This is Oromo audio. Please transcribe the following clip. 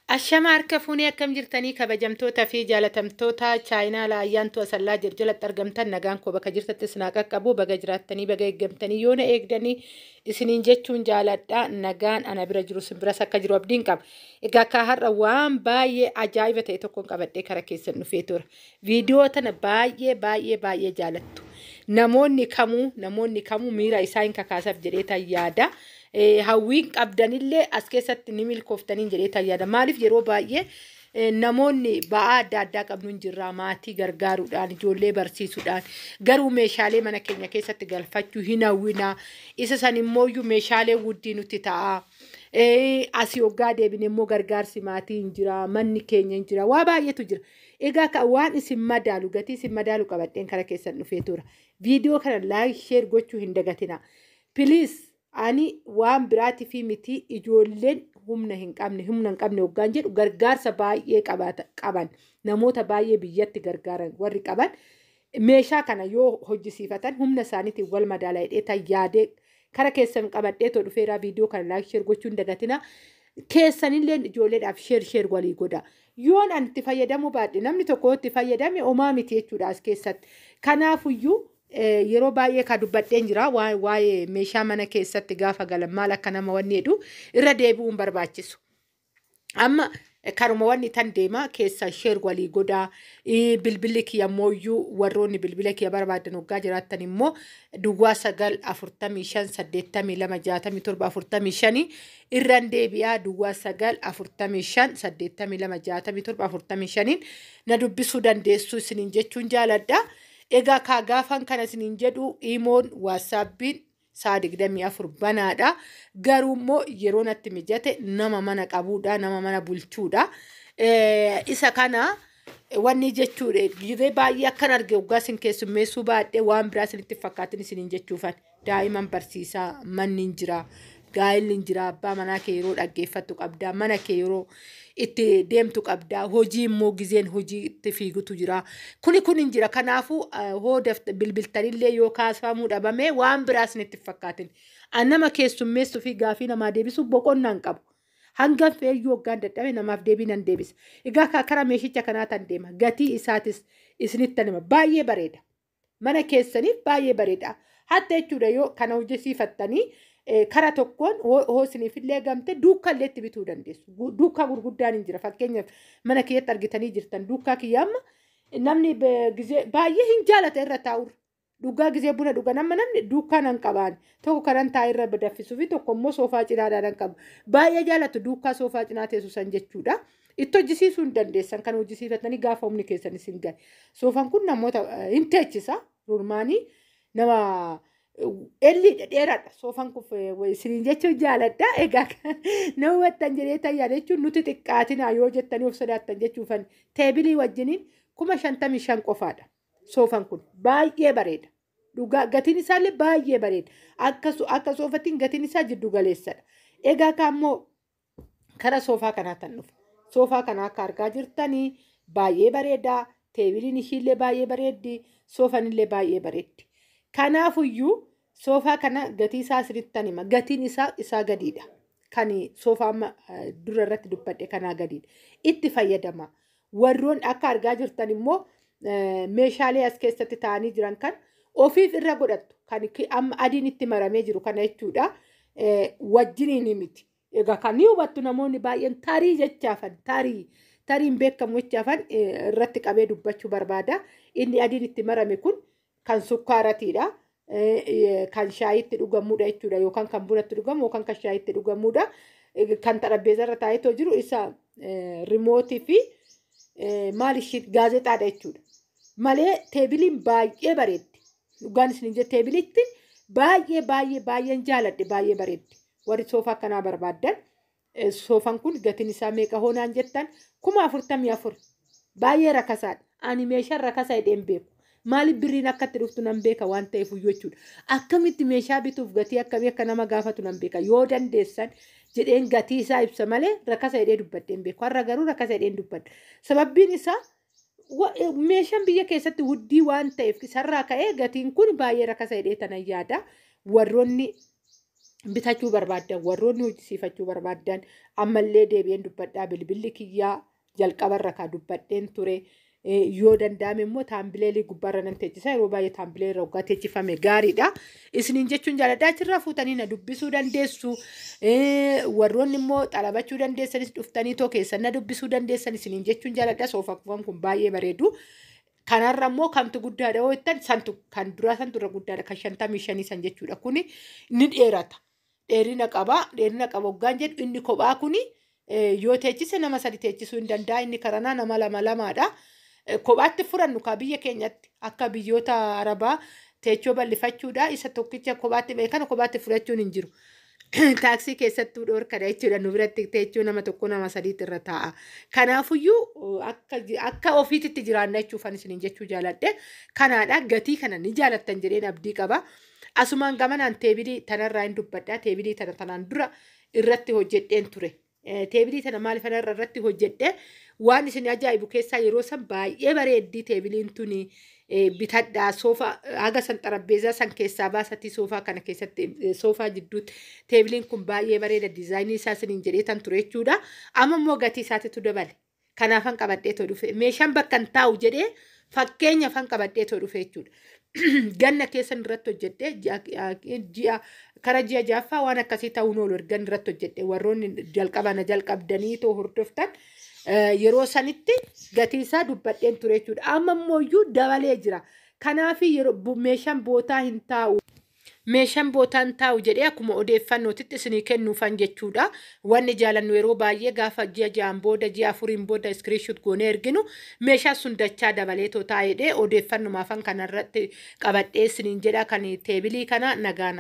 Ashama harka fuunee akkam jirtanii kabajamtoota fi jaalatamtoota chaayinaa laayyaantu asallaa jalatti argamtan nagaan koo bakka jirtattis naa qaqqabu baga jiraattanii baga eeggamtanii yoona eegdanii isiniin jechuun jaaladha nagaan ana bira jiru simbiras akka jiru abdiin qaba. Egaa akka har'a waan baay'ee ajaa'iba ta'e tokkoon qabadhee kara keessan dhufee tura. Viidiyoo tana baay'ee jaalattu. Namoonni kamuu miira isaa hin kakaasaaf jedhee tan yaada. Hawwiin qabdanillee as keessatti ni milkooftaniin jedhee tan yaada. Maaliif yeroo baay'ee namoonni ba'aa adda addaa qabnu hin jirra maatii gargaaruudhaan ijoollee barsiisuudhaan garuu meeshaalee mana keenya keessatti galfachuu hin hawwina. Isa san immoo meeshaalee wuddii nutti ta'a. Asii hoggaa deebine immoo gargaarsi maatii hin jira manni keenya hin jira waa baay'eetu jira. Egaa waan isin madaalu gatii isin madaalu qabadheen kara keessan dhufee tura. Viidiyoo kana laayik sheer gochuu hin dagatina. Piliis ani waan biraati fi miti ijoolleen humna hin qabne hoggaan jedhu gargaarsa baay'ee qaban namoota baay'ee biyyatti gargaaran warri qaban meeshaa kana yoo hojjisiifatan humna isaaniitiin wal madaala hidhee tan yaadee kara keessan qabadhee too dhufeeraa viidiyoo kana laayik sheer gochuu hin dagatina. Keessanillee ijoolleedhaaf sheer walii godha. Yoon an itti fayyadamuu baadhe namni tokko itti fayyadame homaa miti jechuudha as keessatti. Kanaafuyyuu yeroo baay'ee ka dubbadheen jira waa'ee meeshaa mana keessatti gaafa galan maal akka nama wanni jedhu irra deebi'uun barbaachisu. Amma karuma wanni tan deema keessa sheer walii godhaa bilbilli kiyya mooyyuu warroonni bilbila kiyya barbaadan hoggaa jiraattan immoo duwwaa 945826747 irraan deebi'aa duwwaa 945826747 na dubbisuu dandeessu isiniin jechuun jaaladha. Egaa ka gaafan kana isiniin jedhu imoon waasaappiin saa 24 banaadha. Garuu immoo yeroo natti mijate nama mana qabuudha nama mana bulchuudha. Isa kana wanni jechuudha gizee baay'ee akkan arge hoggaa isin keessummeessuu baadhee waan biraa isinitti fakkaatin isiniin jechuufan daa'iman barsiisaa manni hin jira gaa'illi hin jira abbaa manaa kee yeroo dhaggeeffattu qabdaa mana kee yeroo itti deemtu qabdaa hojii immoo gizeen hojii itti fiigutu jira kuni hin jira kanaafuu bilbiltanillee yoo kaasfamuu dhabame waan biraa isinitti fakkaatin nama keessummeessuu fi gaafii namaa deebisuu boqonnaan qabu. Hanga feeyyuu hoggaan dadhabe namaaf deebii nan deebisa. Egaa karaa meeshicha kanaa tan deema. Gatii isaatis isinitti nima baay'ee bareeda. Mana keessaniif baay'ee bareeda. Hatta jechuudha yoo kana hojjisiifattanii kara tokkoon hoosiniifillee gamte duukkaallee itti bituu dandeessu. Duukkaa gurguddaan hin jira. Fakkeenyaaf mana keessatti argitanii jirtan duukkaa kiyyaamma namni baay'ee hin jaalata irra taa'urra. Dhugaa gizee buna dhuga namni duukaa nan qabaan tokko kanan taa'e irra daffisuu fi tokko immoo soofaa cinaadhaan qabu. Baay'ee jaalatu duukaa soofaa cinaa teessu san jechuudha. Itti hojjisiisuu hin dandeessan kan hojjisiifatanii gaafa humni keessan isin gahe. Soofaan kun namoota hin teechisa. Normaanii nama dheeraadha. Soofaan kun isiniin jechuun jaaladha. Egaa nama hubattan jedhee tayyaa jechuun nuti xiqqaatina yoo jettanii of sodaattan jechuufan teebilii wajjiniin 55,000 qofaadha. Soofaan kun baay'ee bareeda. Gatiin isaallee baay'ee bareeda. Akka soofatiin gatiin isaa jiddu galeessadha. Egaa kaammoo kara soofaa kanaa tan dhufa. Soofaa kana akka argaa jirtanii baay'ee bareeda. Teebiliin ishiillee baay'ee bareeddi. Soofanillee baay'ee bareeddi. Kanaafuyyuu soofaa kana gatii isaa asirrittan hima. Gatiin isaa gadiidha. Kan soofaa dura irratti dubbadhe kanaa gadiidha. Itti fayyadama. Warroon akka argaa jirtan immoo meeshaalee as keessatti taa'anii jiran kan ofiif irra godhattu kan amma adiin itti maramee jiru kana jechuudha. Wajjiniin miti. Egaa kan ni hubattu namoonni baay'een tarii jechaafan tariin beekamu jechaafan irratti qabee dubbachuu barbaada. Inni adiin itti marame kun kan sukkaaratiidha. Kan shaayitti dhugamuudha jechuudha yookaan kan bunatti dhugamu yookaan kan shaayitti dhugamuudha. Kan xarapheezarra taa'ee jiru isa rimootii fi maal ishiin gaazexaadha jechuudha. Malee teebiliin baay'ee bareeddi. Dhugaan isin jedhe teebiliitti baay'een jaaladhe baay'ee bareeddi. Warri soofaa kanaa barbaaddan soofaan kun gatiin isaa meeqa hoonaan jettan 44,000. Baay'ee rakasaadha. Ani meeshaan rakasaa hidheen beeku. Maaliif birriin akka itti dhuftu nan beeka waan ta'eef jechuudha. Akkamitti meeshaa bituuf gatii akkamii akka nama gaafatu nan beeka. Yoo dandeessan jedheen gatii isaa ibsa malee rakasa hidhee dubbadheen beeku. Har'a garuu rakasa hidheen dubbadha. Sababbiin isaa meeshaan biyya keessatti wuddii waan ta'eef isarraa ka'ee gatiin kun baay'ee rakasa hidhee tanan yaada. Warroonni bitachuu barbaadan warroonni hojjisiifachuu barbaadan ammallee deebi'een dubbadhaa bilbilli kiyyaa jalqabarra kaa dubbadheen ture. Yoo danda'ame immoo taambileelii gubbaarra nan teechisa yeroo baay'ee taambileerra waggaa teechifame gaariidha. Isiniin jechuun jaaladhaa achirraa fuutanii na dubbisuu dandeessu. Warroonni immoo xalabachuu dandeessanis dhuftanii too keessan na dubbisuu dandeessan isiniin jechuun jaaladhaa soofawwan kun baay'ee bareedu. Kanarra immoo kamtu guddaadha yoo jettan santu kan duraa santu irra guddaadha kan 55 san jechuudha. Kuni ni dheerata. Dheerina qaba waggaan jedhu inni kophaa kuni yoo teechise nama 3 teechisuu hin danda'a inni karanaa nama 2 kophaatti furannu ka biyya keenyatti akka biyyoota Arabaa teechoo bal'ifachuudha isa tokkicha kophaatti beekan kophaatti furachuun hin jiru. Taaksii keessattuu dhorkadha jechuudha nu biratti teechoo nama tokko nama 3 irra taa'a. Kanaafuyyuu akka ofiitti jiraanna jechuufan isiniin jechuu jaaladhe. Kanaadha gatii kana ni jaalattan jedheen abdii qaba. Asumaan gamanaan teebilii tanarraa hin dubbadhaa teebilii tanaan dura irratti hojjedheen ture. Teebilii tana maaliif irratti hojjedhe waan isin ajaa'ibu keessaa yeroo san baay'ee bareeddii teebiliin tuni bitadhaa soofaa haga san xarabbeezaa san keessaa baasatii soofaa kana keessatti soofaa jidduutti teebiliin kun baay'ee bareeda diizaayinii isaa isiniin jedhee tan ture jechuudha. Amma immoo gatii isaatitu dabale. Kanaafan qabadhee too dhufe meeshaan bakka hin taa'u jedhee fakkeenya fan qabadhee too dhufe jechuudha. Ganna keessan irratti hojjedhee kara ji'a jaaffaa waan akkasii ta'uun oolu ergan irratti hojjedhee warroonni jalqabdanii too hordoftan yeroo sanitti gatii isaa dubbadheen ture jechuudha. Amma immoo dabalee jira. Kanaaf meeshaan bootaa hin taa'u. Meeshaan bootaan taa'u jedhee akkuma odeeffannootitti isinii kennuufan jechuudha. Wanni jaalannu yeroo baay'ee gaafa ji'a 6 booda ji'a 4 booda iskiriishuut goonee erginu meeshaa sun dachaa dabalee too taa'edhee odeeffannumaafan kanarratti qabadhee isiniin jedha kan teebilii kana nagaana.